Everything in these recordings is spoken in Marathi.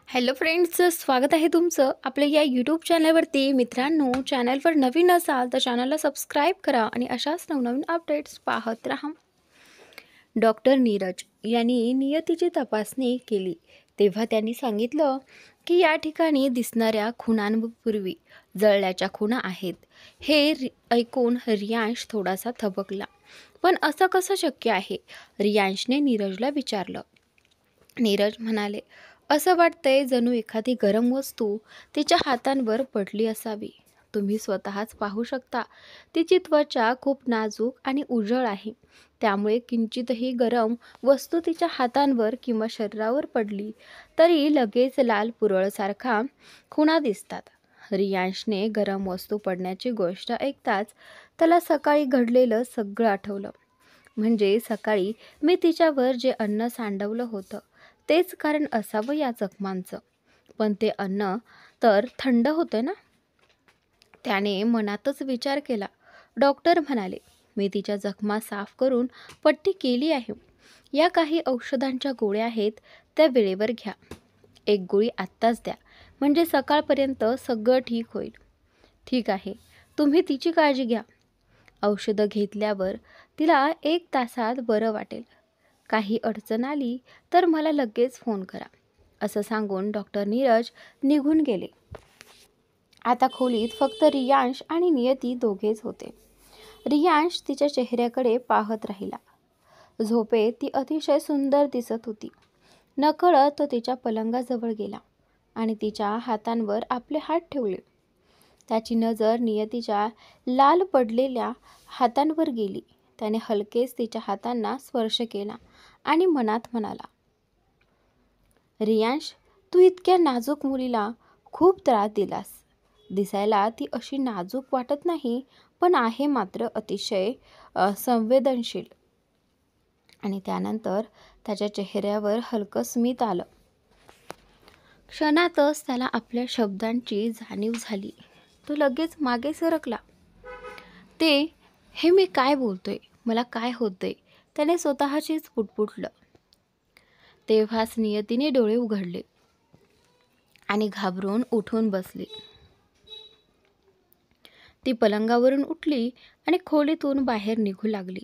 हॅलो फ्रेंड्स, स्वागत आहे तुमचं आपल्या या यूट्यूब चॅनलवरती. मित्रांनो, चॅनलवर नवीन असाल तर चॅनलला सबस्क्राईब करा आणि अशाच नवनवीन अपडेट्स पाहत राहा. डॉक्टर नीरज यांनी नियतीची तपासणी केली तेव्हा त्यांनी सांगितलं की या ठिकाणी दिसणाऱ्या खुणांपूर्वी जळल्याच्या खुणा आहेत. हे ऐकून रियांश थोडासा थबकला. पण असं कसं शक्य आहे? रियांशने नीरजला विचारलं. नीरज म्हणाले, असं वाटतंय जणू एखादी गरम वस्तू तिच्या हातांवर पडली असावी. तुम्ही स्वतःच पाहू शकता. तिची त्वचा खूप नाजूक आणि उजळ आहे. त्यामुळे किंचितही गरम वस्तू तिच्या हातांवर किंवा शरीरावर पडली तरी लगेच लाल पुरळसारखा खुणा दिसतात. रियांशने गरम वस्तू पडण्याची गोष्ट ऐकताच त्याला सकाळी घडलेलं सगळं आठवलं. म्हणजे सकाळी मी तिच्यावर जे अन्न सांडवलं होतं तेच कारण असावं या जखमांचं. पण ते अन्न तर थंड होतं ना? त्याने मनातच विचार केला. डॉक्टर म्हणाले, मी तिच्या जखमा साफ करून पट्टी केली आहे. या काही औषधांच्या गोळ्या आहेत, त्या वेळेवर घ्या. एक गोळी आत्ताच द्या, म्हणजे सकाळपर्यंत सगळं ठीक होईल. ठीक आहे, तुम्ही तिची काळजी घ्या. औषधं घेतल्यावर तिला 1 तासात बरं वाटेल. काही अडचण आली तर मला लगेच फोन करा, असं सांगून डॉक्टर नीरज निघून गेले. आता खोलीत फक्त रियांश आणि नियती दोघेच होते. रियांश तिच्या चेहऱ्याकडे पाहत राहिला. झोपेत ती अतिशय सुंदर दिसत होती. नकळत तो तिच्या पलंगाजवळ गेला आणि तिच्या हातांवर आपले हात ठेवले. त्याची नजर नियतीच्या लाल पडलेल्या हातांवर गेली. त्याने हलकेच तिच्या हातांना स्पर्श केला आणि मनात म्हणाला, रियांश, तू इतक्या नाजूक मुलीला खूप त्रास दिलास. दिसायला ती अशी नाजूक वाटत नाही, पण आहे मात्र अतिशय संवेदनशील. आणि त्यानंतर त्याच्या चेहऱ्यावर हलकं स्मित आलं. क्षणातच त्याला आपल्या शब्दांची जाणीव झाली. तो लगेच मागे सरकला. हे मी काय बोलतोय, मला काय होतंय, त्याने स्वतःशीच पुटपुटलं. तेव्हाच नियतीने डोळे उघडले आणि घाबरून उठून बसली. ती पलंगावरून उठली आणि खोलीतून बाहेर निघू लागली.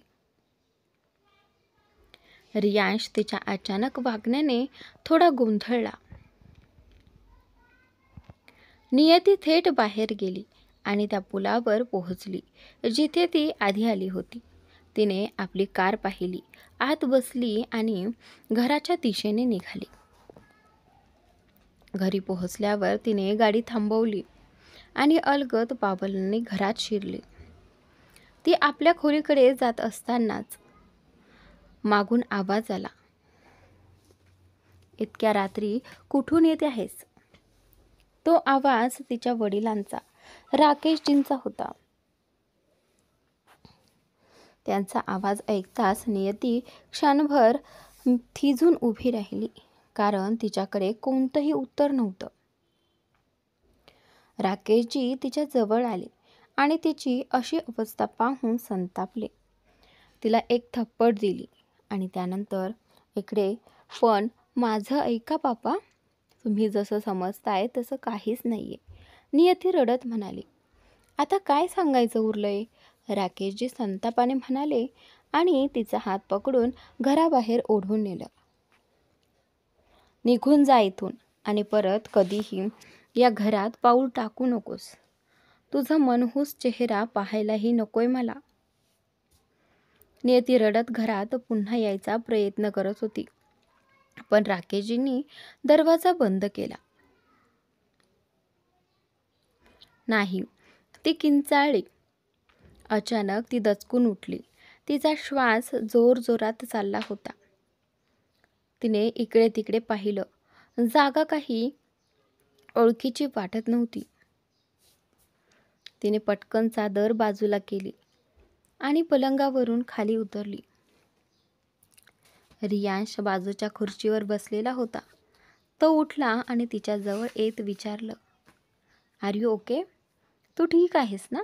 रियांश तिच्या अचानक वागण्याने थोडा गोंधळला. नियती थेट बाहेर गेली आणि त्या पुलावर पोहोचली जिथे ती आधी आली होती. तिने आपली कार पाहिली, आत बसली आणि घराच्या दिशेने निघाली. घरी पोहोचल्यावर तिने गाडी थांबवली आणि अलगद बावलांनी घरात शिरली. ती आपल्या खोलीकडे जात असतानाच मागून आवाज आला, इतक्या रात्री कुठून येते आहेस? तो आवाज तिच्या वडिलांचा, राकेशजींचा होता. त्यांचा आवाज ऐकताच नियती क्षणभर थिजून उभी राहिली, कारण तिच्याकडे कोणतंही उत्तर नव्हतं. राकेशजी तिच्या जवळ आले आणि तिची अशी अवस्था पाहून संतापले. तिला एक थप्पड दिली आणि त्यानंतर, इकडे पण माझं ऐका पापा, तुम्ही जसं समजताय तसं काहीच नाहीये, नियती रडत म्हणाली. आता काय सांगायचं उरलंय? राकेशजी संतापाने म्हणाले आणि तिचा हात पकडून घराबाहेर ओढून नेलं. निघून जा इथून आणि परत कधीही या घरात पाऊल टाकू नकोस. तुझा मनहूस चेहरा पाहायलाही नकोय मला. नियती रडत घरात पुन्हा यायचा प्रयत्न करत होती, पण राकेशजींनी दरवाजा बंद केला. नाही, ती किंचाळली. अचानक ती दचकून उठली. तिचा श्वास जोरजोरात चालला होता. तिने इकडे तिकडे पाहिलं. जागा काही ओळखीची वाटत नव्हती. तिने पटकन चादर बाजूला केली आणि पलंगावरून खाली उतरली. रियांश बाजूच्या खुर्चीवर बसलेला होता. तो उठला आणि तिच्याजवळ येत विचारलं, आर यू ओके? तू ठीक आहेस ना?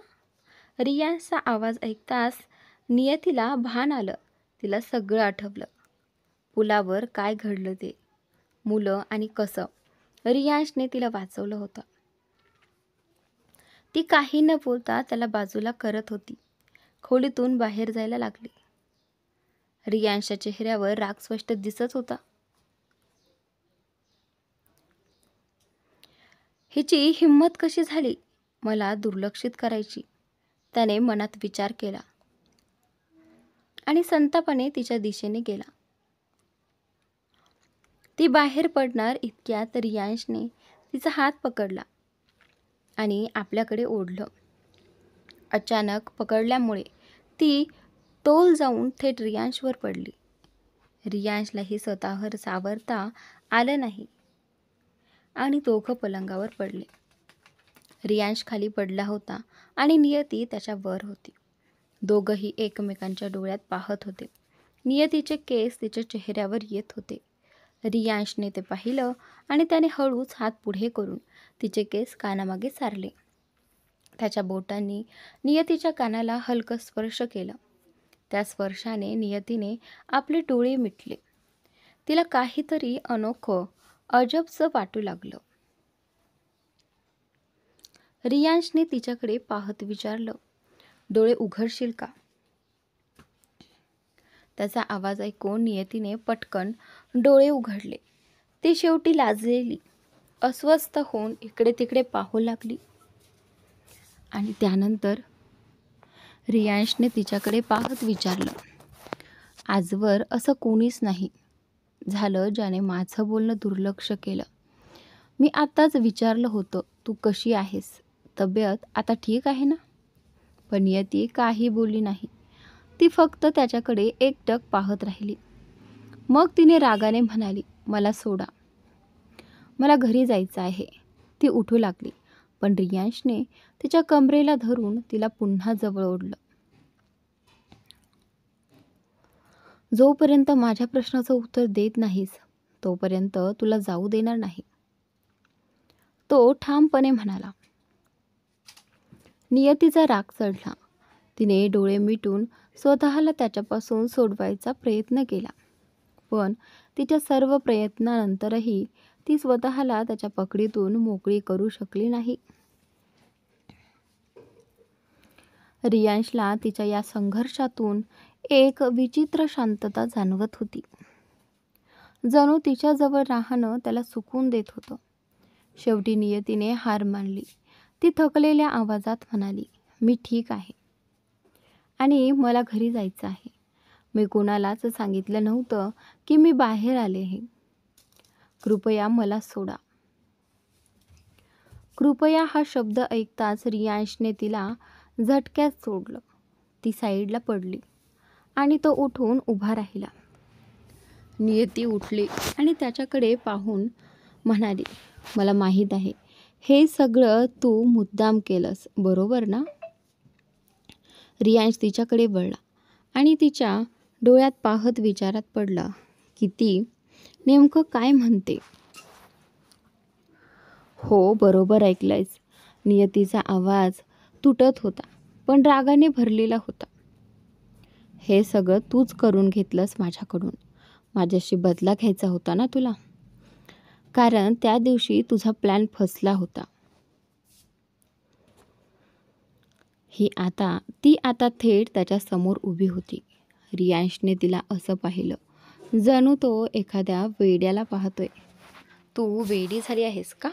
रियांशचा आवाज ऐकताच नियतीला भान आलं. तिला सगळं आठवलं. पुलावर काय घडलं ते, मुलं आणि कसं रियांशने तिला वाचवलं होतं. ती काही न बोलता त्याला बाजूला करत होती. खोलीतून बाहेर जायला लागली. रियांशच्या चेहऱ्यावर राग स्पष्ट दिसत होता. हिची हिंमत कशी झाली मला दुर्लक्षित करायची, त्याने मनात विचार केला आणि संतापाने तिच्या दिशेने गेला. ती बाहेर पडणार इतक्यात रियांशने तिचा हात पकडला आणि आपल्याकडे ओढलं. अचानक पकडल्यामुळे ती तोल जाऊन थेट रियांशवर पडली. रियांशलाही स्वतःवर सावरता आलं नाही आणि दोघं पलंगावर पडले. रियांश खाली पडला होता आणि नियती त्याच्यावर होती. दोघंही एकमेकांच्या डोळ्यात पाहत होते. नियतीचे केस तिच्या चेहऱ्यावर येत होते. रियांशने ते पाहिलं आणि त्याने हळूच हात पुढे करून तिचे केस कानामागे सारले. त्याच्या बोटांनी नियतीच्या कानाला हलकं स्पर्श केलं. त्या स्पर्शाने नियतीने आपले डोळे मिटले. तिला काहीतरी अनोखं अजबचं वाटू लागलं. रियांशने तिच्याकडे पाहत विचारलं, डोळे उघडशील का? त्याचा आवाज ऐकून नियतीने पटकन डोळे उघडले. ती शेवटी लाजलेली, अस्वस्थ होऊन इकडे तिकडे पाहू लागली. आणि त्यानंतर रियांशने तिच्याकडे पाहत विचारलं, आजवर असं कोणीच नाही झालं ज्याने माझं बोलणं दुर्लक्ष केलं. मी आत्ताच विचारलं होतं, तू कशी आहेस? तब्येत आता ठीक आहे ना? पण नियती काही बोलली नाही. ती फक्त त्याच्याकडे एकटक पाहत राहिली. मग तिने रागाने म्हणाली, मला सोडा, मला घरी जायचं आहे. ती उठू लागली, पण रियांशने तिच्या कमरेला धरून तिला पुन्हा जवळ ओढलं. जोपर्यंत माझ्या प्रश्नाचं उत्तर देत नाहीस तोपर्यंत तुला जाऊ देणार नाही, तो ठामपणे म्हणाला. नियतीचा राग चढला. तिने डोळे मिटून स्वतःला त्याच्यापासून सोडवायचा प्रयत्न केला, पण तिच्या सर्व प्रयत्नानंतरही ती स्वतःला त्याच्या पकडीतून मोकळी करू शकली नाही. रियांशला तिच्या या संघर्षातून एक विचित्र शांतता जाणवत होती. जणू तिच्याजवळ राहणं त्याला सुकून देत होतं. शेवटी नियतीने हार मानली. ती थकलेल्या आवाजात म्हणाली, मी ठीक आहे आणि मला घरी जायचं आहे. मी कोणालाच सांगितलं नव्हतं की मी बाहेर आले आहे. कृपया मला सोडा. कृपया हा शब्द ऐकताच रियांशने तिला झटक्यात सोडलं. ती साईडला पडली आणि तो उठून उभा राहिला. नियती उठली आणि त्याच्याकडे पाहून म्हणाली, मला माहीत आहे हे सगळं तू मुद्दाम केलंस, बरोबर ना? रियांश तिच्याकडे वळला आणि तिच्या डोळ्यात पाहत विचारात पडला की ती नेमकं काय म्हणते. हो, बरोबर ऐकलंयस. नियतीचा आवाज तुटत होता, पण रागाने भरलेला होता. हे सगळं तूच करून घेतलंस माझ्याकडून. माझ्याशी बदला घ्यायचा होता ना तुला, कारण त्या दिवशी तुझा प्लॅन फसला होता. ती आता थेट त्याच्या समोर उभी होती. रियांशने तिला असं पाहिलं जणू तो एखाद्या वेड्याला पाहतोय. तू वेडी झाली आहेस का?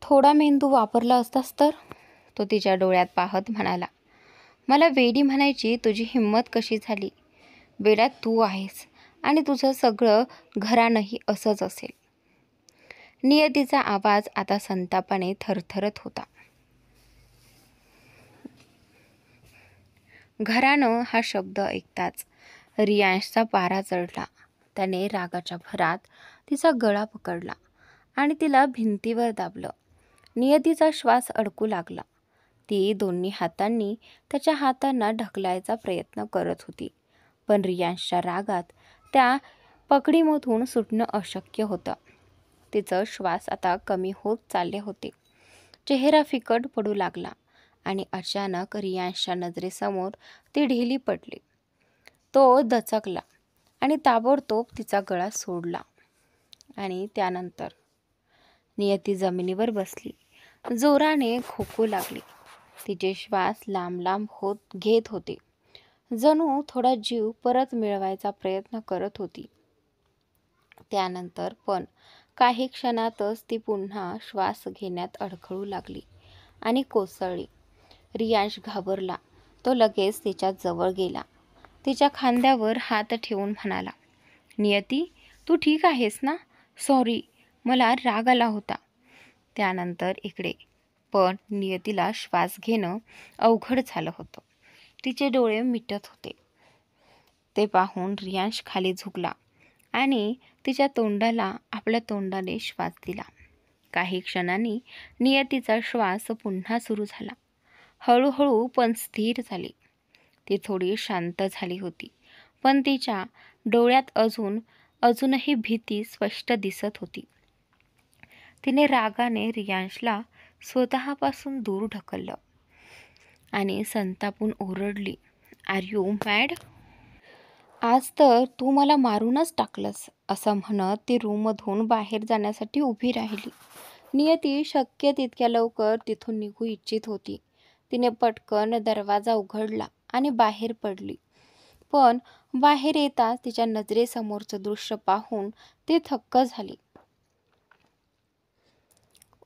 थोडा मेंदू वापरला असतास तर, तो तिच्या डोळ्यात पाहत म्हणाला. मला वेडी म्हणायची तुझी हिंमत कशी झाली? वेड्यात तू आहेस आणि तुझं सगळं घराणंही असंच असेल. नियतीचा आवाज आता संतापाने थरथरत होता. घराणं हा शब्द ऐकताच रियांशचा पारा चढला. त्याने रागाच्या भरात तिचा गळा पकडला आणि तिला भिंतीवर दाबलं. नियतीचा श्वास अडकू लागला. ती दोन्ही हातांनी त्याच्या हातांना ढकलायचा प्रयत्न करत होती, पण रियांशच्या रागात त्या पकडीमधून सुटणं अशक्य होतं. तिचं श्वास आता कमी होत चालले होते. चेहरा फिकट पडू लागला आणि अचानक रियांशच्या नजरेसमोर ती ढिली पडली. तो दचकला आणि ताबडतोब तिचा गळा सोडला. आणि त्यानंतर नियती जमिनीवर बसली. जोराने खोकू लागली. तिचे श्वास लांब लांब घेत होते. जणू थोडा जीव परत मिळवायचा प्रयत्न करत होती. त्यानंतर पण काही क्षणातच ती पुन्हा श्वास घेण्यात अडखळू लागली आणि कोसळली. रियांश घाबरला. तो लगेच तिच्या जवळ गेला. तिच्या खांद्यावर हात ठेवून म्हणाला, नियती, तू ठीक आहेस ना? सॉरी, मला राग आला होता. त्यानंतर इकडे पण नियतीला श्वास घेणं अवघड झालं होतं. तिचे डोळे मिटत होते. ते पाहून रियांश खाली झुकला आणि तिच्या तोंडाला आपल्या तोंडाने श्वास दिला. काही क्षणांनी नियतीचा श्वास पुन्हा सुरू झाला. हळूहळू पण स्थिर झाली. ती थोडी शांत झाली होती, पण तिच्या डोळ्यात अजूनही भीती स्पष्ट दिसत होती. तिने रागाने रियांशला स्वतःपासून दूर ढकललं आणि संतापून ओरडली, आर यू मॅड? आज तर तू मला मारूनच टाकलंस, असं म्हणत ती रूममधून बाहेर जाण्यासाठी उभी राहिली. नियती शक्य तितक्या लवकर तिथून निघू इच्छित होती. तिने पटकन दरवाजा उघडला आणि बाहेर पडली. पण बाहेर येताच तिच्या नजरेसमोरचं दृश्य पाहून ती थक्क झाली.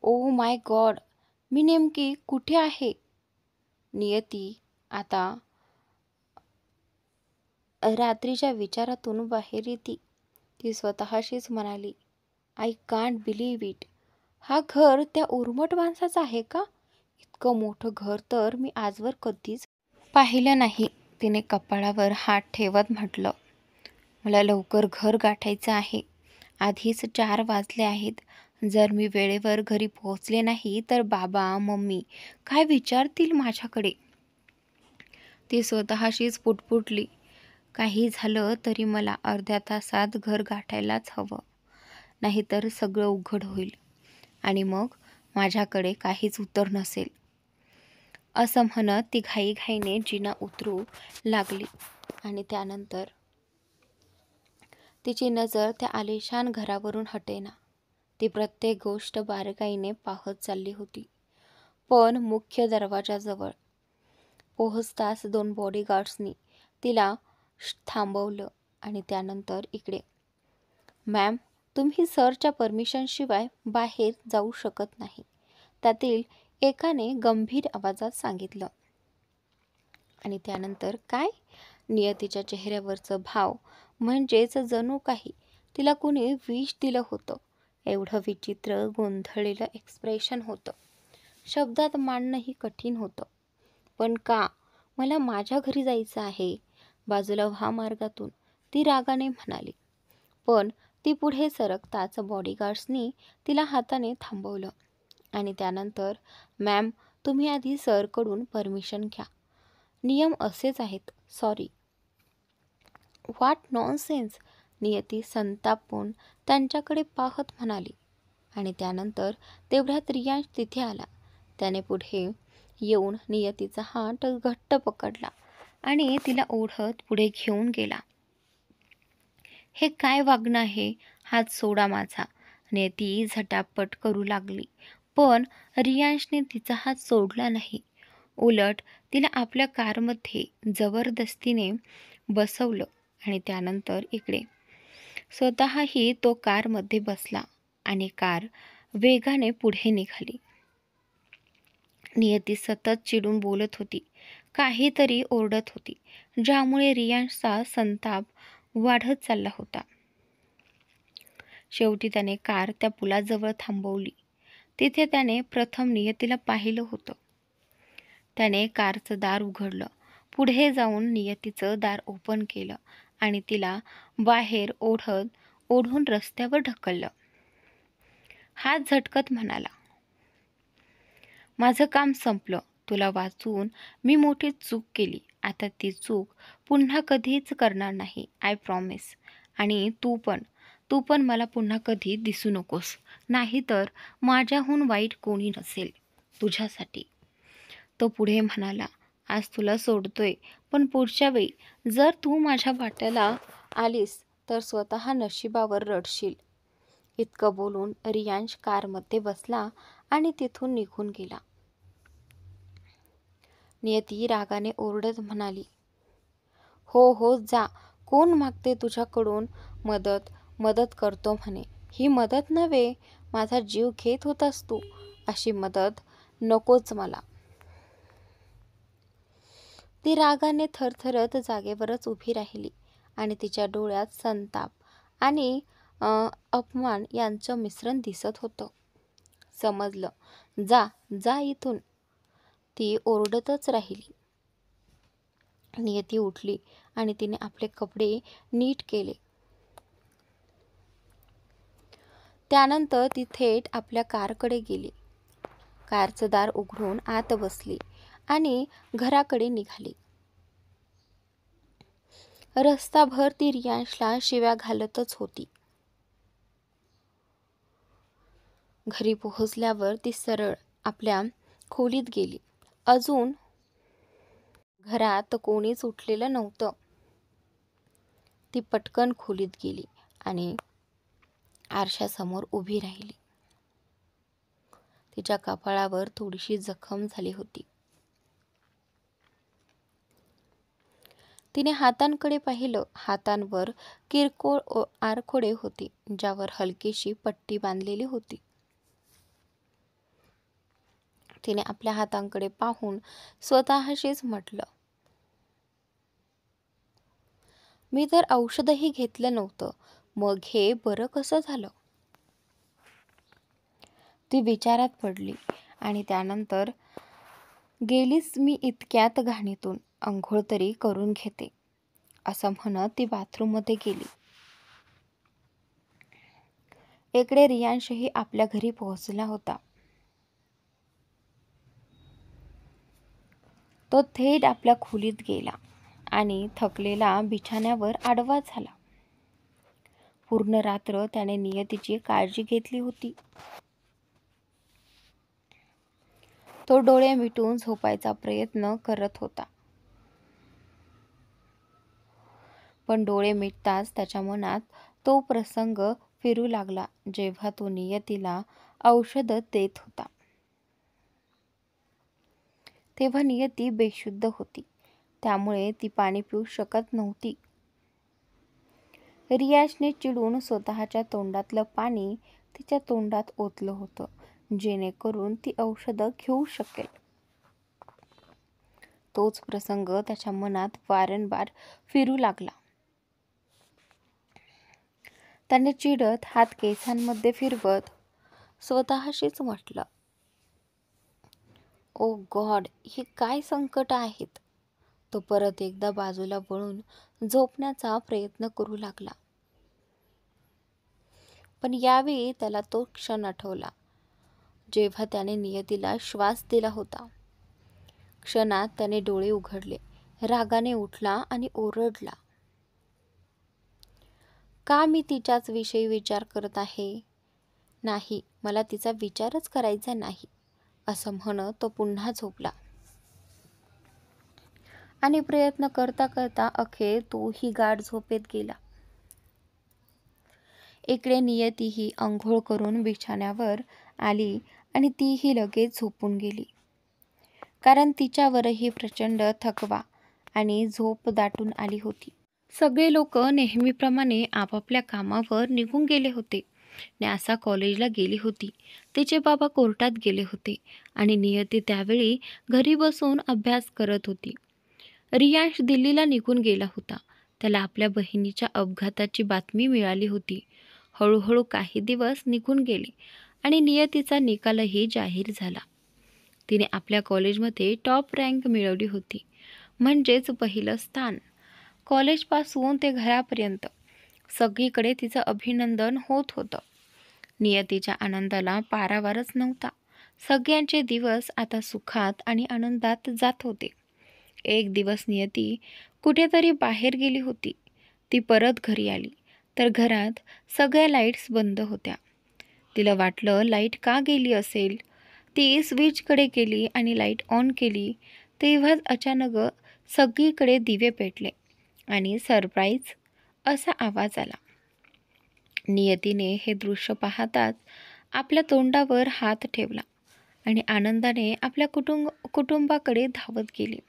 ओ माय गॉड, मी नेमकी कुठे आहे? नियती आता रात्रीच्या विचारातून बाहेर येते. ती स्वतःशीच म्हणाली, आय कांट बिलीव्ह इट. हा घर त्या उर्मट माणसाचं आहे का? इतकं मोठं घर तर मी आजवर कधीच पाहिलं नाही. तिने कपाळावर हात ठेवत म्हटलं, मला लवकर घर गाठायचं आहे. आधीच 4 वाजले आहेत. जर मी वेळेवर घरी पोहोचले नाही तर बाबा मम्मी काय विचारतील माझ्याकडे? ती स्वतःशीच पुटपुटली, काही झालं तरी मला अर्ध्या तासात घर गाठायलाच हवं, नाहीतर सगळं उघड होईल आणि मग माझ्याकडे काहीच उत्तर नसेल. असं म्हणत ती घाईघाईने जिना उतरू लागली आणि त्यानंतर तिची नजर त्या आलिशान घरावरून हटेना. ती प्रत्येक गोष्ट बारकाईने पाहत चालली होती. पण मुख्य दरवाजाजवळ पोहोचताच 2 बॉडीगार्ड्सनी तिला थांबवलं आणि त्यानंतर इकडे, मॅम, तुम्ही सरच्या परमिशनशिवाय बाहेर जाऊ शकत नाही, त्यातील एकाने गंभीर आवाजात सांगितलं. आणि त्यानंतर काय? नियतीच्या चेहऱ्यावरचं भाव म्हणजेच जणू काही तिला कुणी विष दिलं होतं एवढं विचित्र गोंधळलेलं एक्सप्रेशन होतं. शब्दात मांडणंही कठीण होतं. पण का? मला माझ्या घरी जायचं आहे. बाजूला व्हा मार्गातून, ती रागाने म्हणाली. पण ती पुढे सरकताच बॉडीगार्ड्सनी तिला हाताने थांबवलं आणि त्यानंतर, मॅम, तुम्ही आधी सरकडून परमिशन घ्या. नियम असेच आहेत. सॉरी. व्हॉट नॉनसेन्स, नियती संतापून त्यांच्याकडे पाहत म्हणाली. आणि त्यानंतर तेवढ्यात रियांश तिथे आला. त्याने पुढे येऊन नियतीचा हात घट्ट पकडला आणि तिला ओढत पुढे घेऊन गेला. हे काय वागणं आहे? हात सोडा माझा. नियती झटापट करू लागली, पण रियांशने तिचा हात सोडला नाही. उलट तिला आपल्या कारमध्ये जबरदस्तीने बसवलं आणि त्यानंतर इकडे स्वतःही तो कारमध्ये बसला आणि कार वेगाने पुढे निघाली. नियती सतत चिडून बोलत होती, काहीतरी ओरडत होती, ज्यामुळे रियांशचा संताप वाढत चालला होता. शेवटी त्याने कार त्या पुलाजवळ थांबवली. तिथे त्याने प्रथम नियतीला पाहिलं होतं. त्याने कारचं दार उघडलं, पुढे जाऊन नियतीचं दार ओपन केलं आणि तिला बाहेर ओढून रस्त्यावर ढकललं. हात झटकत म्हणाला, माझं काम संपलं. तुला वाचून मी मोठी चूक केली. आता ती चूक पुन्हा कधीच करणार नाही. I promise. आणि तू पण मला पुन्हा कधी दिसू नकोस. नाहीतर माझ्याहून वाईट कोणी नसेल तुझ्यासाठी. तो पुढे म्हणाला, आज तुला सोडतोय, पण पुढच्या वेळी जर तू माझ्या वाट्याला आलीस तर स्वतः नशिबावर रडशील. इतकं बोलून रियांश कारमध्ये बसला आणि तिथून निघून गेला. नियती रागाने ओरडत म्हणाली, हो हो जा, कोण मागते तुझ्याकडून मदत? मदत करतो म्हणे. ही मदत नव्हे, माझा जीव घेत होतास तू. अशी मदत नकोच मला. ती रागाने थरथरत जागेवरच उभी राहिली आणि तिच्या डोळ्यात संताप आणि अपमान यांचं मिश्रण दिसत होतं. समजलं, जा जा इथून, ती ओरडतच राहिली. नियती उठली आणि तिने आपले कपडे नीट केले. त्यानंतर ती थेट आपल्या कारकडे गेली. कारचं दार उघडून आत बसली आणि घराकडे निघाली. रस्ताभर ती रियांशला शिव्या घालतच होती. घरी पोहोचल्यावर ती सरळ आपल्या खोलीत गेली. अजून घरात कोणीच उठलेलं नव्हतं. ती पटकन खोलीत गेली आणि आरशासमोर उभी राहिली. तिच्या कपाळावर थोडीशी जखम झाली होती. तिने हातांकडे पाहिलं. हातांवर किरकोळ आरखोडे होते, ज्यावर हलकीशी पट्टी बांधलेली होती. तिने आपल्या हातांकडे पाहून स्वतःशीच म्हटलं, मी तर औषधही घेतलं नव्हतं, मग हे बरं कसं झालं? ती विचारात पडली आणि त्यानंतर गेलीच मी इतक्यात घाणीतून, अंघोळ तरी करून घेते, असं म्हणत ती बाथरूममध्ये गेली. इकडे रियांशही आपल्या घरी पोहोचला होता. तो थेट आपल्या खोलीत गेला आणि थकलेला बिछाण्यावर आडवा झाला. पूर्ण रात्र त्याने नियतीची काळजी घेतली होती. तो डोळे मिटून झोपायचा प्रयत्न करत होता, पण डोळे मिटताच त्याच्या मनात तो प्रसंग फिरू लागला जेव्हा तो नियतीला औषध देत होता. तेव्हा नियती बेशुद्ध होती, त्यामुळे ती पाणी पिऊ शकत नव्हती. रियाजने चिडून स्वतःच्या तोंडातलं पाणी तिच्या तोंडात ओतलं होतं, जेणेकरून ती औषधं घेऊ शकेल. तोच प्रसंग त्याच्या मनात वारंवार फिरू लागला. त्याने चिडत हात केसांमध्ये फिरवत स्वतःशीच म्हटलं, ओ गॉड, ही काय संकट आहेत. तो परत एकदा बाजूला वळून झोपण्याचा प्रयत्न करू लागला. पण यावेळी त्याला तो क्षण आठवला जेव्हा त्याने नियतीला श्वास दिला होता. क्षणात त्याने डोळे उघडले, रागाने उठला आणि ओरडला, का मी तिच्याच विषयी विचार करत आहे? नाही, मला तिचा विचारच करायचा नाही, असं म्हणत तो पुन्हा झोपला. आणि प्रयत्न करता करता अखेर तोही गाढ झोपेत गेला. इकडे नियतीही अंघोळ करून बिछाण्यावर आली आणि तीही लगेच झोपून गेली, कारण तिच्यावरही प्रचंड थकवा आणि झोप दाटून आली होती. सगळे लोक नेहमीप्रमाणे आपापल्या कामावर निघून गेले होते. न्यासा कॉलेजला गेली होती, तिचे बाबा कोर्टात गेले होते आणि नियती त्यावेळी घरी बसून अभ्यास करत होती. रियांश दिल्लीला निघून गेला होता. त्याला आपल्या बहिणीच्या अपघाताची बातमी मिळाली होती. हळूहळू काही दिवस निघून गेले आणि नियतीचा निकालही जाहीर झाला. तिने आपल्या कॉलेजमध्ये टॉप रँक मिळवली होती, म्हणजेच पहिलं स्थान. कॉलेजपासून ते घरापर्यंत सगळीकडे तिचं अभिनंदन होत होतं. नियतीच्या आनंदाला पारावारच नव्हता. सगळ्यांचे दिवस आता सुखात आणि आनंदात जात होते. एक दिवस नियती कुठेतरी बाहेर गेली होती. ती परत घरी आली तर घरात सगळ्या लाईट्स बंद होत्या. तिला वाटलं लाईट का गेली असेल. ती स्विचकडे गेली आणि लाईट ऑन केली. तेव्हाच अचानक सगळीकडे दिवे पेटले आणि सरप्राईज असा आवाज आला, नियतीने हे दृश्य पाहताच आपल्या तोंडावर हात ठेवला आणि आनंदाने आपल्या कुटुंबाकडे धावत गेली.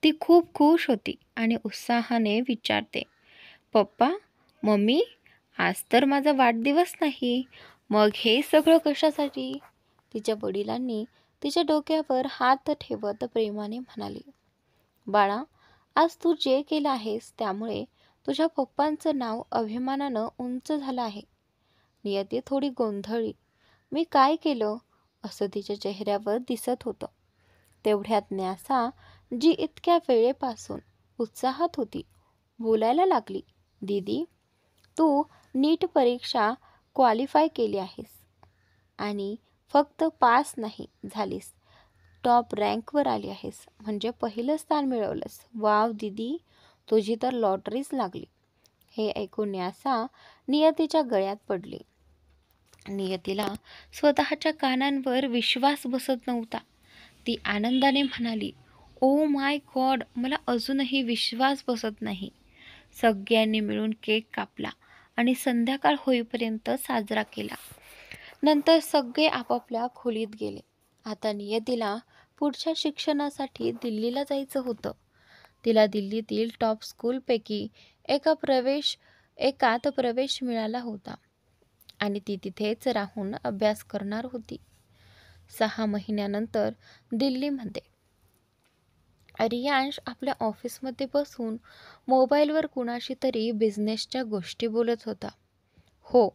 ती खूप खुश होती आणि उत्साहाने विचारते, पप्पा, मम्मी, आज तर माझा वाढदिवस नाही, मग हे सगळं कशासाठी? तिच्या वडिलांनी तिच्या डोक्यावर हात ठेवत प्रेमाने म्हणाले, बाळा, आज तू जे केलं आहेस त्यामुळे तुझ्या पप्पांचं नाव अभिमानानं उंच झालं आहे. नियती थोडी गोंधळली. मी काय केलं असं तिच्या चेहऱ्यावर दिसत होतं. तेवढ्यात न्यासा, जी इतक्या वेळेपासून उत्साहात होती, बोलायला लागली, दीदी, तू नीट परीक्षा क्वालिफाय केली आहेस आणि फक्त पास नाही झालीस, टॉप रँकवर आली आहेस, म्हणजे पहिलं स्थान मिळवलंस. वाव दीदी, तुझी तर लॉटरीच लागली. हे ऐकून न्यासा नियतीच्या गळ्यात पडली. नियतीला स्वतःच्या कानांवर विश्वास बसत नव्हता. ती आनंदाने म्हणाली, ओ माय गॉड, मला अजूनही विश्वास बसत नाही. सगळ्यांनी मिळून केक कापला आणि संध्याकाळ होईपर्यंत साजरा केला. नंतर सगळे आपापल्या खोलीत गेले. आता नियतीला पुढच्या शिक्षणासाठी दिल्लीला जायचं होतं. तिला दिल्लीतील टॉप स्कूलपैकी एकात प्रवेश मिळाला होता आणि ती तिथेच राहून अभ्यास करणार होती. 6 महिन्यानंतर दिल्लीमध्ये रियांश आपल्या ऑफिसमध्ये बसून मोबाईलवर कुणाशी तरी बिझनेसच्या गोष्टी बोलत होता. हो,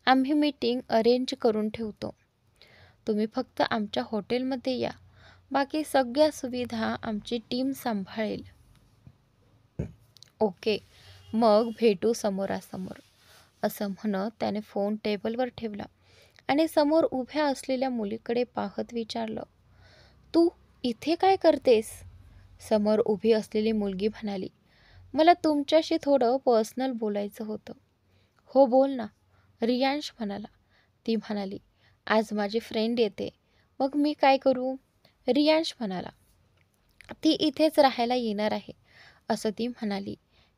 आम्ही मीटिंग अरेंज करून ठेवतो. तुम्ही फक्त आमच्या हॉटेलमध्ये या. बाकी सगळ्या सुविधा आमची टीम सांभाळेल. ओके, मग भेटू समोरासमोर, असं म्हणत त्याने फोन टेबलवर ठेवला आणि समोर उभ्या असलेल्या मुलीकडे पाहत विचारलं, तू इथे काय करतेस? समोर उभी असलेली मुलगी म्हणाली, मला तुमच्याशी थोडं पर्सनल बोलायचं होतं. हो बोल ना, रियांश म्हणाला. ती म्हणाली, आज माझी फ्रेंड येते, मग मी काय करू? रियांश म्हणाला, ती इथेच राहायला येणार आहे, असं ती म्हणाली.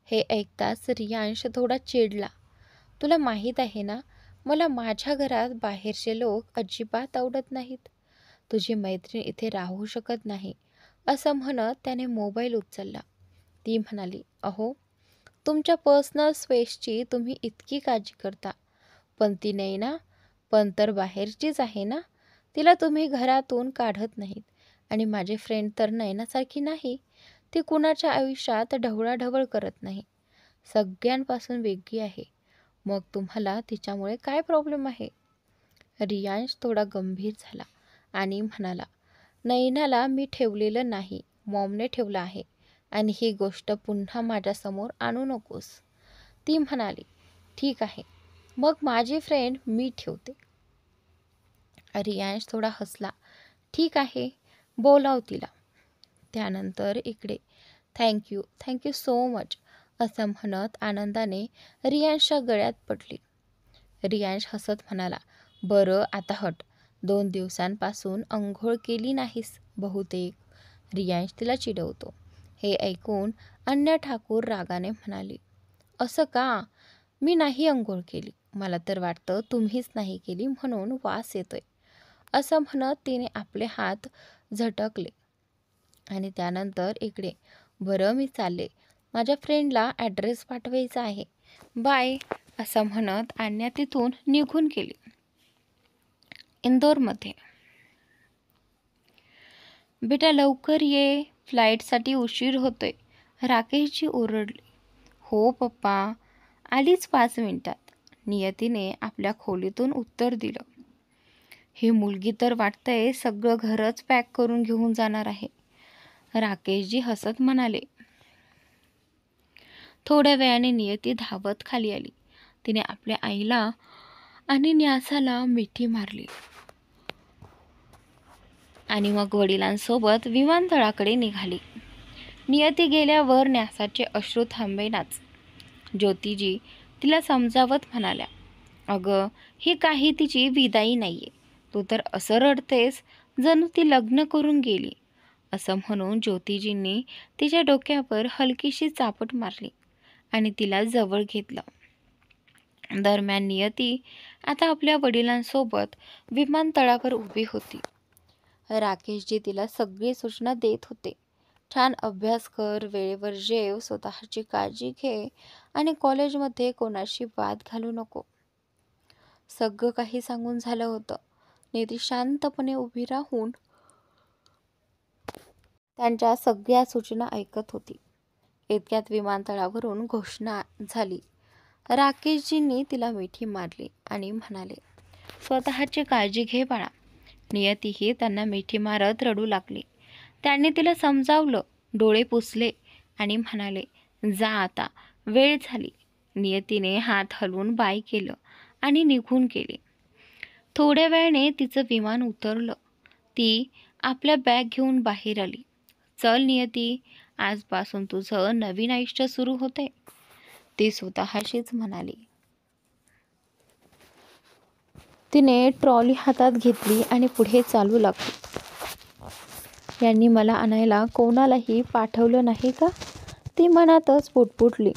हे ऐकताच रियांश थोडा चिडला. तुला माहीत आहे ना, मला माझ्या घरात बाहेरचे लोक अजिबात आवडत नाहीत. तुझी मैत्रीण इथे राहू शकत नाही, असं म्हणत त्याने मोबाईल उचलला. ती म्हणाली, अहो, तुमच्या पर्सनल स्पेसची तुम्ही इतकी काळजी करता, पण ती नाही ना, पण तर बाहेरचीच आहे ना, तिला तुम्ही घरातून काढत नाहीत. आणि माझी फ्रेंड तर नयनासारखी नाही, ती कुणाच्या आयुष्यात ढवळाढवळ करत नाही, सगळ्यांपासून वेगळी आहे. मग तुम्हाला तिच्यामुळे काय प्रॉब्लेम आहे? रियांश थोडा गंभीर झाला आणि म्हणाला, नयनाला मी ठेवलेलं नाही, मॉमने ठेवलं आहे आणि ही गोष्ट पुन्हा माझ्यासमोर आणू नकोस. ती म्हणाली, ठीक आहे, मग माझी फ्रेंड मी ठेवते. रियांश थोडा हसला. ठीक आहे, बोलाव तिला. त्यानंतर इकडे थँक्यू सो मच, असं म्हणत आनंदाने रियांशच्या गळ्यात पडली. रियांश हसत म्हणाला, बरं आता हट, 2 दिवसांपासून अंघोळ केली नाहीस बहुतेक. रियांश तिला चिडवतो. हे ऐकून अन्या ठाकूर रागाने म्हणाली, असं का? मी नाही अंघोळ केली, मला तर वाटतं तुम्हीच नाही केली म्हणून वास येतोय, असं म्हणत तिने आपले हात झटकले. आणि त्यानंतर इकडे, बरं मी चालले, माझ्या फ्रेंडला ॲड्रेस पाठवायचा आहे, बाय, असं म्हणत अन्या तिथून निघून गेली. इंदोरमध्ये, बेटा लवकर ये, फ्लाईटसाठी उशीर होतोय, राकेशजी ओरडले. हो पप्पा, आलीच 5 मिनिटात, नियतीने आपल्या खोलीतून उत्तर दिलं. ही मुलगी तर वाटतंय सगळं घरच पॅक करून घेऊन जाणार आहे, राकेशजी हसत म्हणाले. थोड्या वेळाने नियती धावत खाली आली. तिने आपल्या आईला आणि न्यासाला मिठी मारली आणि मग वडिलांसोबत विमानतळाकडे निघाली. नियती गेल्यावर न्यासाचे अश्रू थांबेनाच. ज्योतिजी तिला समजावत म्हणाल्या, अगं, ही काही तिची विदाई नाहीये, तू तर असं रडतेस जणू ती लग्न करून गेली, असं म्हणून ज्योतिजींनी तिच्या डोक्यावर हलकीशी चापट मारली आणि तिला जवळ घेतलं. दरम्यान नियती आता आपल्या वडिलांसोबत विमानतळावर उभी होती. राकेशजी तिला सगळी सूचना देत होते. छान अभ्यास कर, वेळेवर जेव, स्वतःची काळजी घे आणि कॉलेजमध्ये कोणाशी वाद घालू नको. सगळं काही सांगून झालं होतं. नियती शांतपणे उभी राहून त्यांच्या सगळ्या सूचना ऐकत होती. इतक्यात विमानतळावरून घोषणा झाली. राकेशजींनी तिला मिठी मारली आणि म्हणाले, स्वतःची काळजी घे बाळा. नियतीही त्यांना मिठी मारत रडू लागली. त्यांनी तिला समजावलं, डोळे पुसले आणि म्हणाले, जा आता, वेळ झाली. नियतीने हात हलवून बाय केलं आणि निघून गेली. थोड्या वेळाने तिचं विमान उतरलं. ती आपल्या बॅग घेऊन बाहेर आली. चल नियती, आजपासून तुझं नवीन आयुष्य सुरू होते, ती स्वतःशीच म्हणाली. तिने ट्रॉली हातात घेतली आणि पुढे चालू लागली. यांनी मला आणायला कोणालाही पाठवलं नाही का, ती मनातच पुटपुटली.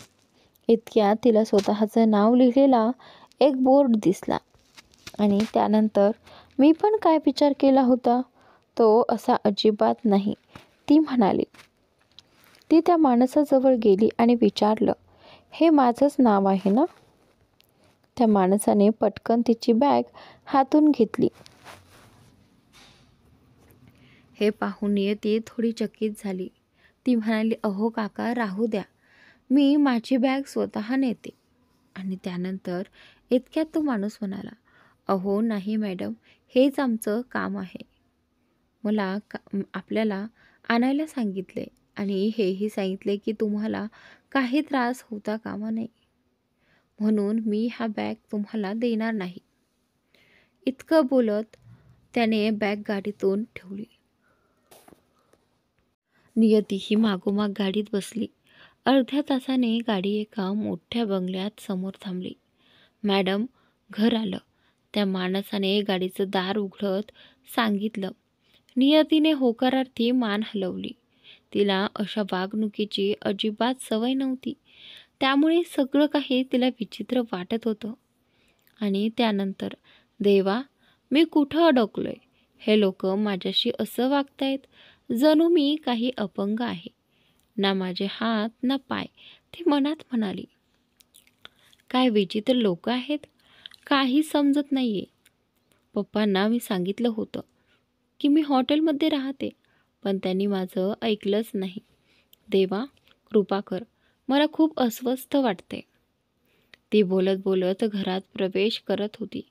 इतक्यात तिला स्वतःचं नाव लिहिलेला एक बोर्ड दिसला आणि त्यानंतर मी पण काय विचार केला होता, तो असा अजिबात नाही, ती म्हणाली. ती त्या माणसाजवळ गेली आणि विचारलं, हे माझंच नाव आहे ना? त्या माणसाने पटकन तिची बॅग हातून घेतली. हे पाहून नियती थोडी चकित झाली. ती म्हणाली, अहो काका, राहू द्या, मी माझी बॅग स्वतः नेते. आणि त्यानंतर इतक्यात तो माणूस म्हणाला, अहो नाही मॅडम, हेच आमचं काम आहे. मला आपल्याला आणायला सांगितले आणि हेही सांगितले की तुम्हाला काही त्रास होता कामा नये, म्हणून मी हा बॅग तुम्हाला देणार नाही. इतकं बोलत त्याने बॅग गाडीतून ठेवली. नियती ही मागोमाग गाडीत बसली. अर्ध्या तासाने गाडी एका मोठ्या बंगल्यात समोर थांबली. मॅडम, घर आलं, त्या माणसाने गाडीचं दार उघडत सांगितलं. नियतीने होकारार्थी मान हलवली. तिला अशा वागणुकीची अजिबात सवय नव्हती, त्यामुळे सगळं काही तिला विचित्र वाटत होतं. आणि त्यानंतर, देवा, मी कुठं अडकलोय? हे लोक माझ्याशी असं वागतायत जणू मी काही अपंग आहे. ना माझे हात ना पाय, ती मनात म्हणाली. काय विचित्र लोक आहेत, काही समजत नाहीये. पप्पांना मी सांगितलं होतं की मी हॉटेलमध्ये राहते, पण त्यांनी माझं ऐकलंच नाही. देवा, कृपा कर, मला खूप अस्वस्थ वाटते. ती बोलत बोलत घरात प्रवेश करत होती.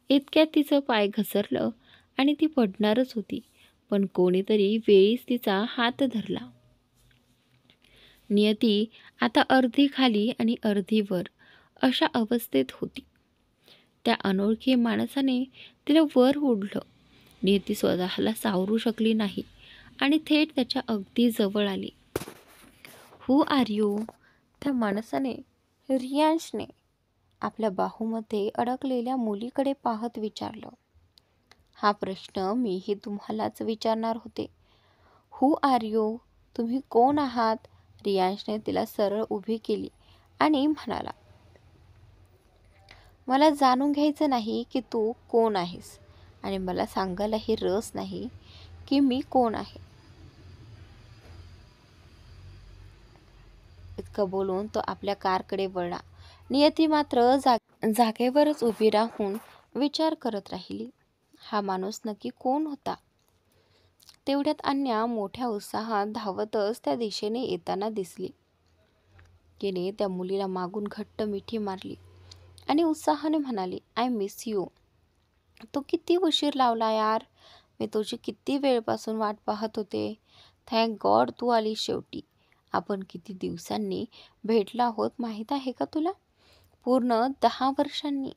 इतक्यात तिचं पाय घसरलं आणि ती पडणारच होती, पण कोणीतरी वेळीच तिचा हात धरला. नियती आता अर्धी खाली आणि अर्धी वर अशा अवस्थेत होती. त्या अनोळखी माणसाने तिला वर ओढलं. नियती स्वतःला सावरू शकली नाही आणि थेट त्याच्या अगदी जवळ आली. Who are you? त्या माणसाने, रियांशने, आपल्या बाहूमध्ये अडकलेल्या मुलीकडे पाहत विचारलं. हा प्रश्न मीही तुम्हालाच विचारणार होते. Who are you? तुम्ही कोण आहात? रियांशने तिला सरळ उभी केली आणि म्हणाला, मला जाणून घ्यायचं नाही की तू कोण आहेस आणि मला सांगायलाही रस नाही की मी कोण आहे. इतकं बोलून तो आपल्या कारकडे वळला. नियती मात्र जागेवरच उभी राहून विचार करत राहिली. हा माणूस नक्की कोण होता? तेवढ्यात अन्या मोठ्या उत्साहात धावतच त्या दिशेने येताना दिसली. तिने त्या मुलीला मागून घट्ट मिठी मारली आणि उत्साहाने म्हणाली, आय मिस यू. तू किती उशीर लावला यार, मी तुझी किती वेळपासून वाट पाहत होते. थँक गॉड तू आली शेवटी. आपण किती दिवसांनी भेटलो आहोत माहीत आहे का तुला? पूर्ण 10 वर्षांनी.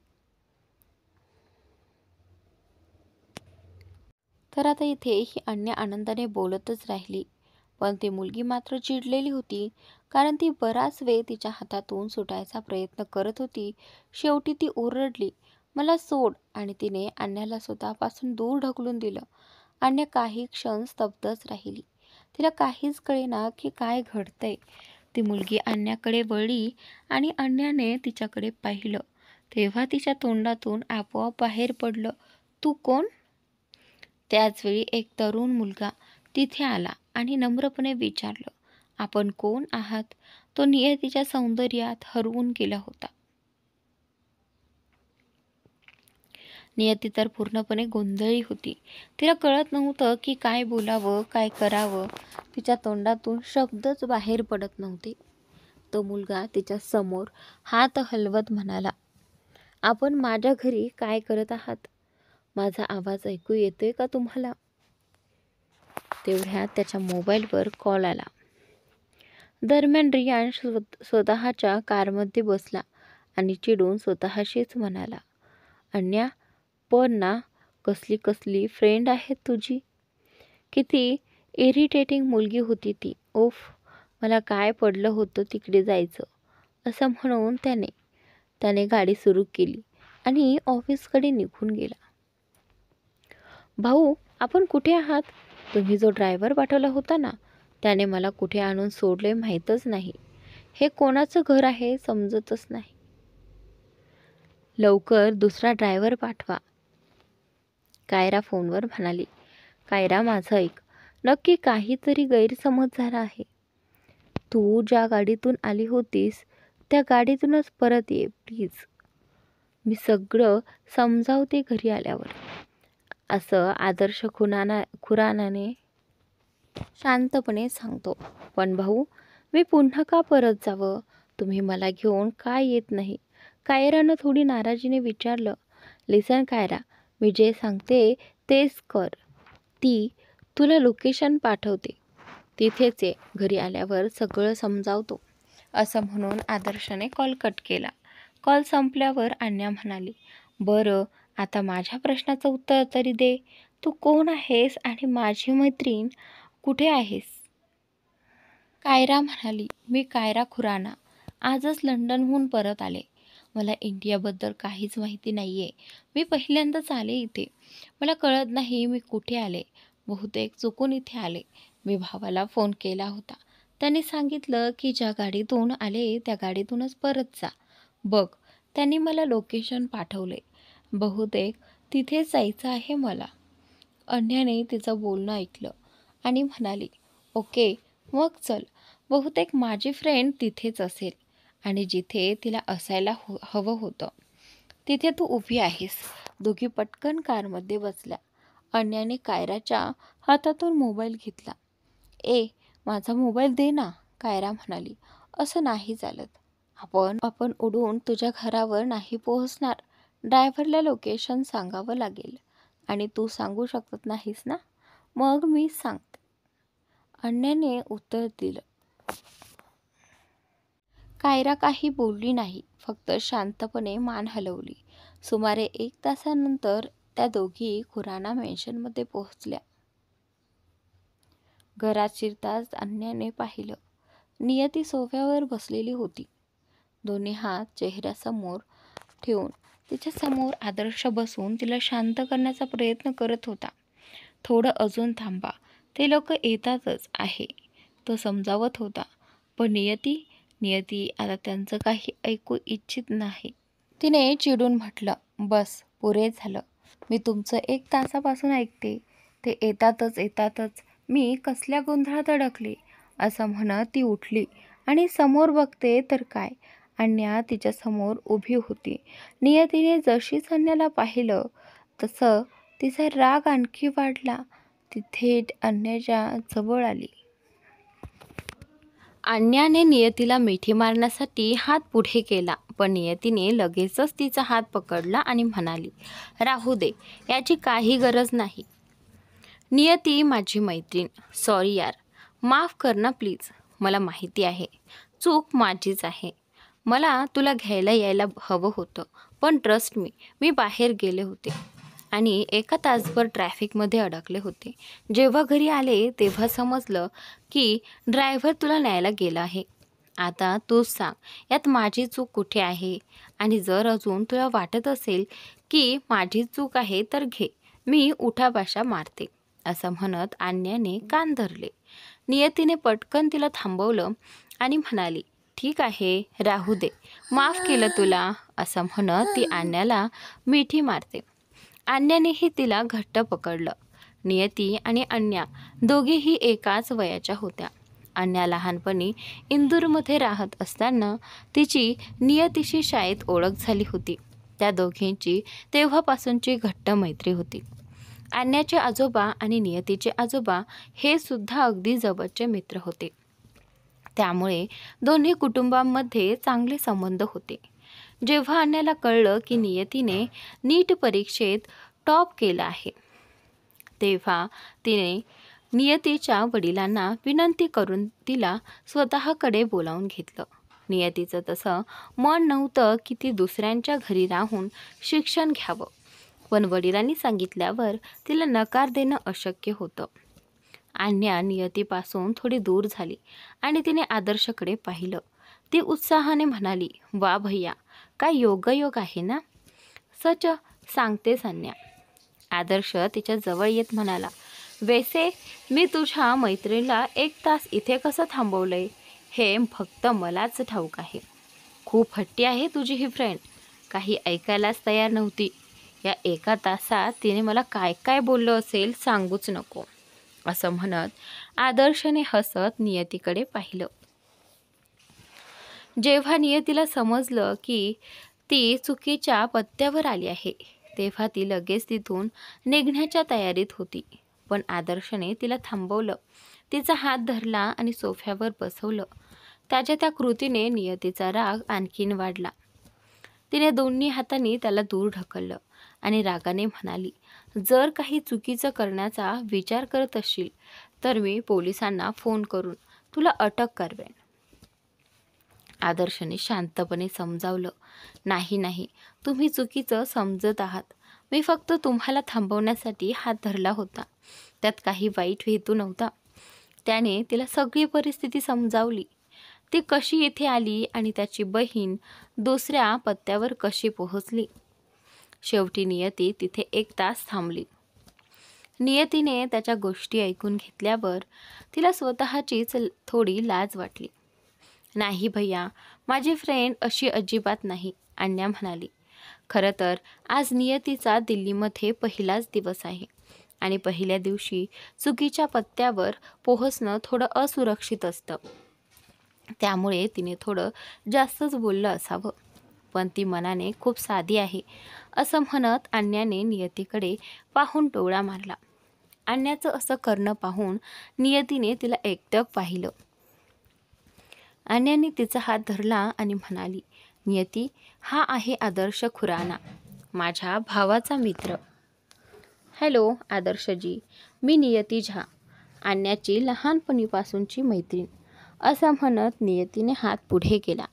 तर आता इथे ही अन्या आनंदाने बोलतच राहिली, पण ती मुलगी मात्र चिडलेली होती, कारण ती बराच वेळ तिच्या हातातून सुटायचा प्रयत्न करत होती. शेवटी ती ओरडली, मला सोड, आणि तिने अन्याला स्वतःपासून दूर ढकलून दिलं. अन्या काही क्षण स्तब्धच राहिली. तिला काहीच कळेना की काय घडतंय. ती मुलगी अन्याकडे वळली आणि अन्याने तिच्याकडे पाहिलं. तेव्हा तिच्या तोंडातून आपोआप बाहेर पडलं, तू कोण? त्याचवेळी एक तरुण मुलगा तिथे आला आणि नम्रपणे विचारलं, आपण कोण आहात? तो नियतीच्या सौंदर्यात हरवून गेला होता. नियती तर पूर्णपणे गोंधळी होती. तिला कळत नव्हतं की काय बोलावं, काय करावं. तिच्या तोंडातून शब्दच बाहेर पडत नव्हते. तो मुलगा तिच्या समोर हात हलवत म्हणाला, आपण माझ्या घरी काय करत आहात? माझा आवाज ऐकू येतोय का तुम्हाला? तेवढ्यात त्याच्या मोबाईलवर कॉल आला. दरम्यान रियान स्वतःच्या कारमध्ये बसला आणि चिडून स्वतःशीच म्हणाला, अन्या, पण ना, कसली फ्रेंड आहे तुझी? किती इरिटेटिंग मुलगी होती ती. ओफ, मला काय पडलं होतं तिकडे जायचं. असं म्हणून त्याने गाडी सुरू केली आणि ऑफिसकडे निघून गेला. भाऊ, आपण कुठे आहात? तुम्ही जो ड्रायव्हर पाठवला होता ना, त्याने मला कुठे आणून सोडले माहीतच नाही. हे कोणाचं घर आहे समजतच नाही. लवकर दुसरा ड्रायव्हर पाठवा, कायरा फोनवर म्हणाली. कायरा, माझं ऐक, नक्की काहीतरी गैरसमज झाला आहे. तू ज्या गाडीतून आली होतीस त्या गाडीतूनच परत ये प्लीज. मी सगळं समजावते घरी आल्यावर, असं आदर्श खुरानाने शांतपणे सांगतो. पण भाऊ, मी पुन्हा का परत जावं? तुम्ही मला घेऊन काय येत नाही? कायरानं थोडी नाराजीने विचारलं. लिसन कायरा, मी जे सांगते तेच कर. ती तुला लोकेशन पाठवते, तिथेच ये. घरी आल्यावर सगळं समजावतो. असं म्हणून आदर्शने कॉल कट केला. कॉल संपल्यावर अन्या म्हणाली, बरं, आता माझ्या प्रश्नाचं उत्तर तरी दे. तू कोण आहेस आणि माझी मैत्रीण कुठे आहेस? कायरा म्हणाली, मी कायरा खुराना. आजच लंडनहून परत आले. मला इंडियाबद्दल काहीच माहिती नाही आहे. मी पहिल्यांदाच आले इथे. मला कळत नाही मी कुठे आले. बहुतेक चुकून इथे आले. मी भावाला फोन केला होता. त्यांनी सांगितलं की ज्या गाडीतून आले त्या गाडीतूनच परत जा. बघ, त्यांनी मला लोकेशन पाठवले. बहुतेक तिथेच जायचं आहे मला. अन्याने तिचं बोलणं ऐकलं आणि म्हणाली, ओके, मग चल. बहुतेक माझी फ्रेंड तिथेच असेल आणि जिथे तिला असायला हवं होतं तिथे तू उभी आहेस. दोघी पटकन कारमध्ये बसल्या. अन्याने कायराच्या हातातून मोबाईल घेतला. माझा मोबाईल दे ना, कायरा म्हणाली. असं नाही चालत. आपण उडून तुझ्या घरावर नाही पोहोचणार. ड्रायव्हरला लोकेशन सांगावं लागेल आणि तू सांगू शकत नाहीस ना? मग मी सांगते, अन्याने उत्तर दिलं. कायरा काही बोलली नाही, फक्त शांतपणे मान हलवली. सुमारे 1 तासानंतर त्या दोघी खुराना मेन्शनमध्ये पोहोचल्या. घरात शिरताच अन्याने पाहिलं, नियती सोफ्यावर बसलेली होती. दोन्ही हात चेहऱ्यासमोर ठेवून तिच्या समोर आदर्श बसून तिला शांत करण्याचा प्रयत्न करत होता. थोडं अजून थांबा, ते लोक येतातच आहे, तो समजावत होता. पण नियती आता त्यांचं काही ऐकू इच्छित नाही. तिने चिडून म्हटलं, बस, पुरे झालं. मी तुमचं 1 तासापासून ऐकते. ते येतातच. मी कसल्या गोंधळात अडकले. असं म्हणत ती उठली आणि समोर बघते तर काय, अन्या तिच्या समोर उभी होती. नियतीने जशीच अन्याला पाहिलं तसं तिचा राग आणखी वाढला. ती थेट अन्याच्या जवळ आली. अन्याने नियतीला मिठी मारण्यासाठी हात पुढे केला, पण नियतीने लगेचच तिचा हात पकडला आणि म्हणाली, राहू दे, याची काही गरज नाही. नियती माझी मैत्रीण. सॉरी यार, माफ कर ना प्लीज. मला माहिती आहे चूक माझीच आहे. मला तुला घ्यायला यायला हवं होतं, पण ट्रस्ट मी बाहेर गेले होते आणि 1 तासभर ट्रॅफिकमध्ये अडकले होते. जेव्हा घरी आले तेव्हा समजलं की ड्रायव्हर तुला न्यायला गेला आहे. आता तूच सांग, यात माझी चूक कुठे आहे? आणि जर अजून तुला वाटत असेल की माझी चूक आहे तर घे, मी उठाभाषा मारते. असं म्हणत अन्याने कान धरले. नियतीने पटकन तिला थांबवलं आणि म्हणाली, ठीक आहे, राहू दे, माफ केलं तुला, असं म्हणत ती अन्याला मिठी मारते. अन्यानेही तिला घट्ट पकडलं. नियती आणि अन्या दोघेही एकाच वयाच्या होत्या. अन्या लहानपणी इंदूरमध्ये राहत असताना तिची नियतीशी शाळेत ओळख झाली होती. त्या दोघींची तेव्हापासूनची घट्ट मैत्री होती. अन्याचे आजोबा आणि नियतीचे आजोबा हे सुद्धा अगदी जवळचे मित्र होते. त्यामुळे दोन्ही कुटुंबांमध्ये चांगले संबंध होते. जेव्हा अन्याला कळलं की नियतीने नीट परीक्षेत टॉप केला आहे, तेव्हा तिने नियतीच्या वडिलांना विनंती करून तिला स्वतःकडे बोलावून घेतलं. नियतीचं तसं मन नव्हतं की ती दुसऱ्यांच्या घरी राहून शिक्षण घ्यावं, पण वडिलांनी सांगितल्यावर तिला नकार देणं अशक्य होतं. अन्या नियतीपासून थोडी दूर झाली आणि तिने आदर्शकडे पाहिलं. ती उत्साहाने म्हणाली, वा भैया, काय योगायोग आहे ना. सच सांगतेस अन्या. आदर्श तिच्या जवळ येत म्हणाला, वैसे मी तुझ्या मैत्रिणीला 1 तास इथे कसं थांबवलंय हे फक्त मलाच ठाऊक आहे. खूप हट्टी आहे तुझी ही फ्रेंड. काही ऐकायलाच तयार नव्हती. या 1 तासात तिने मला काय काय बोललं असेल सांगूच नको, असं म्हणत आदर्शने हसत नियतीकडे पाहिलं. जेव्हा नियतीला समजलं की ती चुकीच्या पत्त्यावर आली आहे, तेव्हा ती लगेच तिथून निघण्याच्या तयारीत होती. पण आदर्शने तिला थांबवलं. तिचा हात धरला आणि सोफ्यावर बसवलं. त्याच्या त्या कृतीने नियतीचा राग आणखीन वाढला. तिने दोन्ही हातांनी त्याला दूर ढकललं आणि रागाने म्हणाली, जर काही चुकीचं करण्याचा विचार करत असशील तर मी पोलिसांना फोन करून तुला अटक करवेन. आदर्शने शांतपणे समजावलं, नाही, तुम्ही चुकीचं समजत आहात. मी फक्त तुम्हाला थांबवण्यासाठी हात धरला होता. त्यात काही वाईट हेतू नव्हता. त्याने तिला सगळी परिस्थिती समजावली. ती कशी येथे आली आणि त्याची बहीण दुसऱ्या पत्त्यावर कशी पोहोचली. शेवटी नियती तिथे 1 तास थांबली. नियतीने त्याच्या गोष्टी ऐकून घेतल्यावर तिला स्वतःचीच थोडी लाज वाटली. नाही भैया, माझी फ्रेंड अशी अजिबात नाही, अन्या म्हणाली. खरं तर आज नियतीचा दिल्लीमध्ये पहिलाच दिवस आहे आणि पहिल्या दिवशी चुकीच्या पत्त्यावर पोहोचणं थोडं असुरक्षित असतं. त्यामुळे तिने थोडं जास्तच बोललं असावं, पण ती मनाने खूप साधी आहे, असं म्हणत अन्याने नियतीकडे पाहून डोळा मारला. अन्याचं असं करणं पाहून नियतीने तिला एकटक पाहिलं. अन्याने तिचा हात धरला आणि म्हणाली, नियती, हा आहे आदर्श खुराना, माझ्या भावाचा मित्र. हॅलो आदर्शजी, मी नियती झा, अन्याची लहानपणीपासूनची मैत्रीण, असं म्हणत नियतीने हात पुढे केला.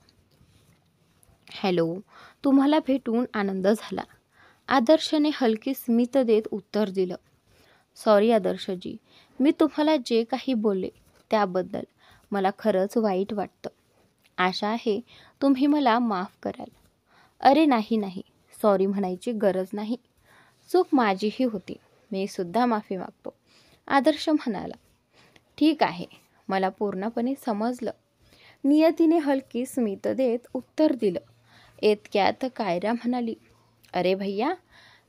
हॅलो, तुम्हाला भेटून आनंद झाला, आदर्शने हलकी स्मित देत उत्तर दिलं. सॉरी आदर्शजी, मी तुम्हाला जे काही बोलले त्याबद्दल मला खरंच वाईट वाटतं. आशा आहे तुम्ही मला माफ कराल. अरे नाही, सॉरी म्हणायची गरज नाही. चूक माझीही होती, मी सुद्धा माफी मागतो, आदर्श म्हणाला. ठीक आहे, मला पूर्णपणे समजलं, नियतीने हलकी स्मित देत उत्तर दिलं. इतक्यात कायरा म्हणाली, अरे भैया,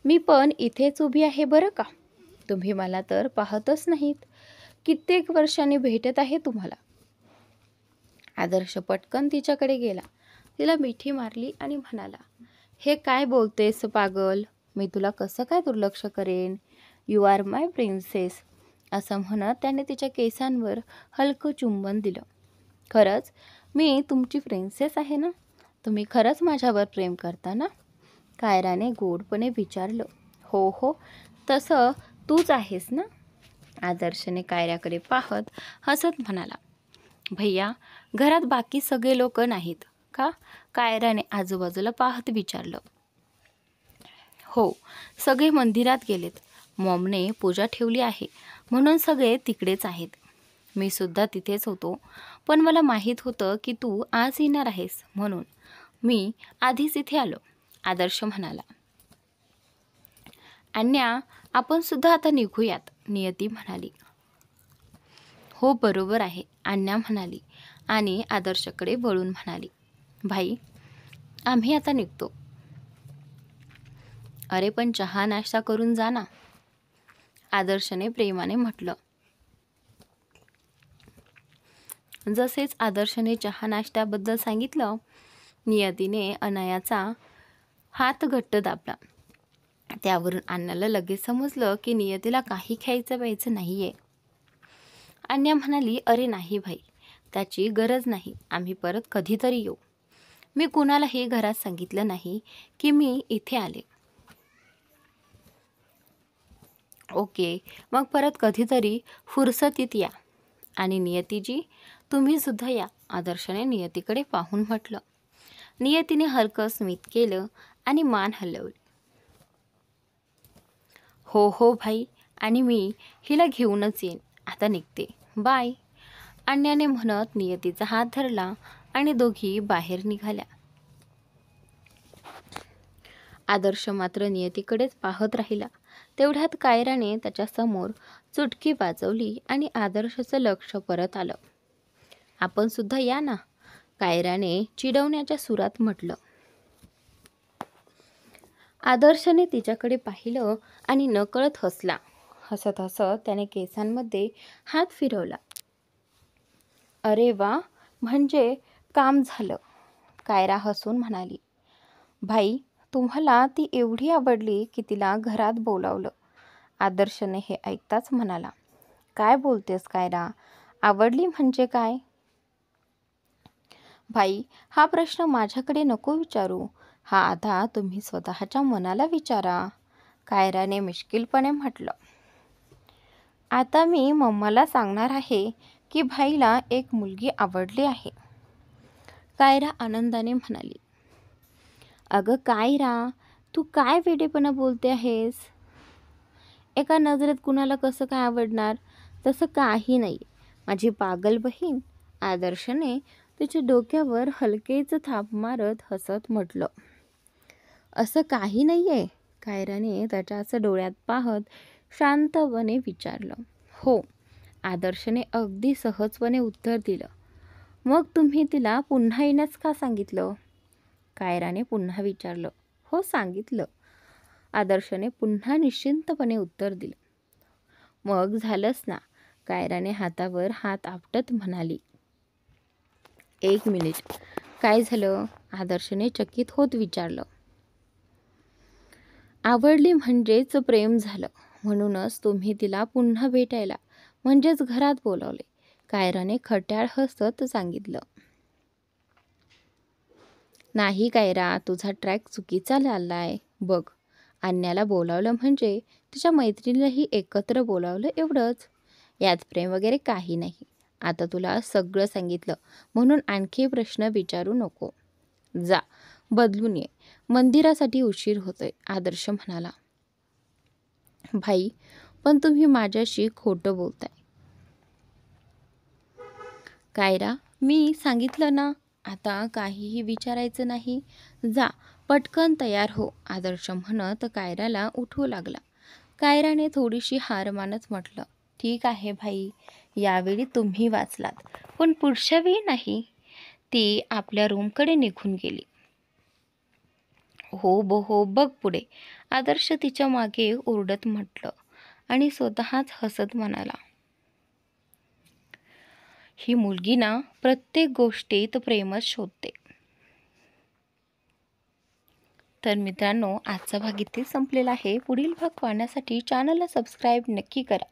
मी पण इथेच उभी आहे बरं का. तुम्ही मला तर पाहतच नाहीत. कित्येक वर्षांनी भेटत आहे तुम्हाला. आदर्श पटकन तिच्याकडे गेला, तिला मिठी मारली आणि म्हणाला, हे काय बोलतेस पागल, मी तुला कसं काय दुर्लक्ष करेन. यू आर माय प्रिन्सेस, असं म्हणत त्याने तिच्या केसांवर हलकं चुंबन दिलं. खरंच मी तुमची प्रिन्सेस आहे ना. तुम्ही खरंच माझ्यावर प्रेम करता ना, कायराने गोडपणे विचारलं. हो, तसं तूच आहेस ना, आदर्शने कायराकडे पाहत हसत म्हणाला. भैया, घरात बाकी सगळे लोक नाहीत का, कायराने आजूबाजूला पाहत विचारलं. हो, सगळे मंदिरात गेलेत. मॉमने पूजा ठेवली आहे म्हणून सगळे तिकडेच आहेत. मी सुद्धा तिथेच होतो, पण मला माहीत होतं की तू आज येणार आहेस म्हणून मी आधीच इथे आलो, आदर्श म्हणाला. अन्या, आपण सुद्धा आता निघूयात, नियती म्हणाली. हो बरोबर आहे, अन्या म्हणाली. आणि आदर्शकडे वळून म्हणाली, भाई आम्ही आता निघतो. अरे पण चहा नाश्ता करून जा ना, आदर्शने प्रेमाने म्हटलं. जसेच आदर्शने चहा नाश्त्याबद्दल सांगितलं, नियतीने अनायाचा हात घट्ट दाबला. त्यावरून अण्णाला लगेच समजलं की नियतीला काही खायचं प्यायचं नाही आहे. अन्या म्हणाली, अरे नाही भाई, त्याची गरज नाही, आम्ही परत कधीतरी येऊ. मी कुणालाही घरात सांगितलं नाही की मी इथे आले. ओके, मग परत कधीतरी फुरसतीत या. आणि नियतीजी तुम्ही सुद्धा या, आदर्शने नियतीकडे पाहून म्हटलं. नियतीने हलकं स्मित केलं आणि मान हलवली. हो हो भाई, आणि मी हिला घेऊनच येईन. आता निघते, बाय, अन्याने म्हणत नियतीचा हात धरला आणि दोघी बाहेर निघाल्या. आदर्श मात्र नियतीकडेच पाहत राहिला. तेवढ्यात कायराने त्याच्या समोर चुटकी वाजवली आणि आदर्शचं लक्ष परत आलं. आपण सुद्धा या ना, कायराने चिडवण्याच्या सुरात म्हटलं. आदर्शने तिच्याकडे पाहिलं आणि नकळत हसला. हसत हसत त्याने केसांमध्ये हात फिरवला. अरे वा, म्हणजे काम झालं, कायरा हसून म्हणाली. भाई तुम्हाला ती एवढी आवडली की तिला घरात बोलावलं. आदर्शने हे ऐकताच म्हणाला. काय बोलतेस कायरा, आवडली म्हणजे काय? भाई हा प्रश्न माझ्याकडे नको विचारू, हा आता तुम्ही स्वतःच्या मनाला विचारा, कायराने मिश्किलपणे म्हटलं. आता मी मम्माला सांगणार आहे की भाईला एक मुलगी आवडली आहे, कायरा आनंदाने म्हणाली. अगं कायरा, तू काय वेडेपणा बोलते आहेस? एका नजरेत कुणाला कसं काय आवडणार? तसं काही नाही, माझी पागल बहीण, आदर्शने तिच्या डोक्यावर हलकेच थाप मारत हसत म्हटलं. असं काही नाही आहे, कायराने त्याच्याच डोळ्यात पाहत शांतपणे विचारलं. हो, आदर्शने अगदी सहजपणे उत्तर दिलं. मग तुम्ही तिला पुन्हा येण्यास का सांगितलं? कायराने पुन्हा विचारलं. हो सांगितलं, आदर्शने पुन्हा निश्चिंतपणे उत्तर दिलं. मग झालंच ना, कायराने हातावर हात आपटत म्हणाली. एक मिनिट, काय झालं? आदर्शने चकित होत विचारलं. आवडली म्हणजेच प्रेम झालं, म्हणूनच तुम्ही तिला पुन्हा भेटायला म्हणजेच घरात बोलावले, कायराने खट्याळ हसत सांगितलं. नाही कायरा, तुझा ट्रॅक चुकीचा चाललाय बघ. अन्याला बोलावलं म्हणजे तिच्या मैत्रिणीलाही एकत्र बोलावलं एवढंच. यात प्रेम वगैरे काही नाही. आता तुला सगळं सांगितलं म्हणून आणखी प्रश्न विचारू नको. जा, बदलून ये, मंदिरासाठी उशीर होतोय, आदर्श म्हणाला. भाई पण तुम्ही माझ्याशी खोटं बोलताय. कायरा, मी सांगितलं ना, आता काहीही विचारायचं नाही. जा, पटकन तयार हो, आदर्श म्हणत कायराला उठवू लागला. कायराने थोडीशी हार मानत म्हटलं. ठीक आहे भाई, यावेळी तुम्ही वाचलात, पण पुढच्या वेळी नाही. ती आपल्या रूमकडे निघून गेली. हो बघ पुढे, आदर्श तिच्या मागे ओरडत म्हटलं आणि स्वतःच हसत म्हणाला. ही मुलगी ना प्रत्येक गोष्टीत प्रेमच शोधते. तर मित्रांनो, आजचा भाग इथे संपलेला आहे. पुढील भाग पाहण्यासाठी चॅनलला सबस्क्राईब नक्की करा.